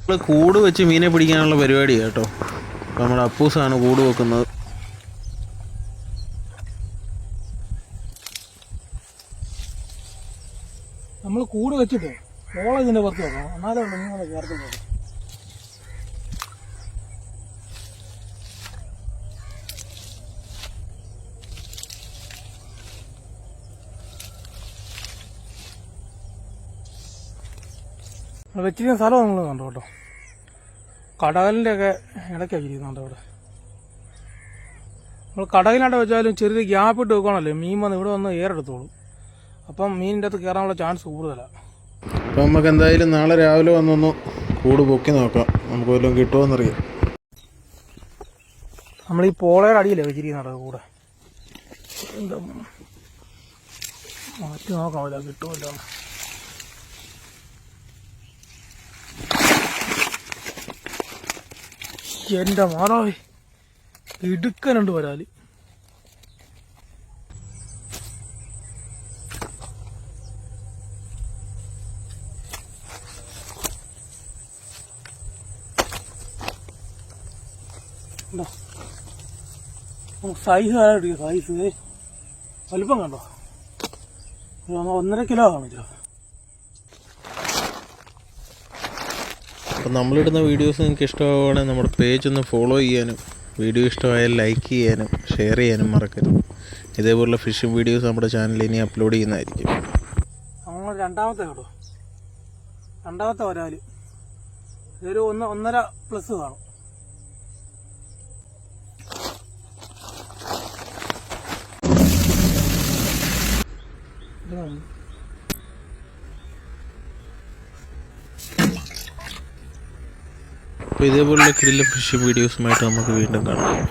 നമ്മൾ കൂട് വെച്ച് മീനെ പിടിക്കാനുള്ള പരിപാടിയാണ് കേട്ടോ. നമ്മുടെ അപ്പൂസാണ് കൂട് വെക്കുന്നത്. നമ്മൾ കൂട് വെച്ചിട്ട് ഓളം ഇതിൻ്റെ പുറത്ത് വെക്കണം, എന്നാലേ ഉള്ളൂ നിങ്ങൾ ചേർത്ത് പോകും. വെച്ചിരിക്കുന്ന സ്ഥലം നിങ്ങൾ കണ്ടോ കേട്ടോ, കടകലിൻ്റെ ഒക്കെ ഇടയ്ക്കാണ് ഇരിക്കുന്നുണ്ട് അവിടെ. നമ്മൾ കടകിലാണ്ട് വെച്ചാലും ചെറിയൊരു ഗ്യാപ്പ് ഇട്ട് വെക്കണമല്ലേ, മീൻ വന്ന് ഇവിടെ വന്ന് ഏറെടുത്തോളും. അപ്പം മീനിൻ്റെ അകത്ത് കയറാനുള്ള ചാൻസ് കൂടുതലാണ്. അപ്പം നമുക്ക് എന്തായാലും നാളെ രാവിലെ വന്നൊന്ന് കൂട് പൊക്കി നോക്കാം, നമുക്ക് വല്ലതും കിട്ടുമോയെന്നറിയാം. നമ്മൾ ഈ പോളയുടെ അടിയിലേ വെച്ചിരിക്കുന്നുണ്ട് കൂടെ. എന്താ മാറ്റി നോക്കാം, വല്ല കിട്ടുമല്ലോ. എൻ്റെ മാറാവേ ഇടുക്കനുണ്ട് വരാല്. സൈസ് ആയിട്ട് സൈസ് വലുപ്പം കണ്ടോ, 1.5 കിലോ കാണിച്ചോ. അപ്പം നമ്മളിടുന്ന വീഡിയോസ് നിങ്ങൾക്ക് ഇഷ്ടമാവുകയാണെങ്കിൽ നമ്മുടെ പേജ് ഒന്ന് ഫോളോ ചെയ്യാനും, വീഡിയോ ഇഷ്ടമായാൽ ലൈക്ക് ചെയ്യാനും ഷെയർ ചെയ്യാനും മറക്കരുത്. ഇതേപോലുള്ള ഫിഷിംഗ് വീഡിയോസ് നമ്മുടെ ചാനലിൽ ഇനി അപ്ലോഡ് ചെയ്യുന്നതായിരിക്കും. നമ്മൾ രണ്ടാമത്തെ കേട്ടോ, രണ്ടാമത്തെ വരാല് ഇതൊരു 1.5+ കാണും. അപ്പോൾ ഇതേപോലുള്ള കിടിലൻ ഫിഷിംഗ് വീഡിയോസുമായിട്ട് നമുക്ക് വീണ്ടും കാണാം.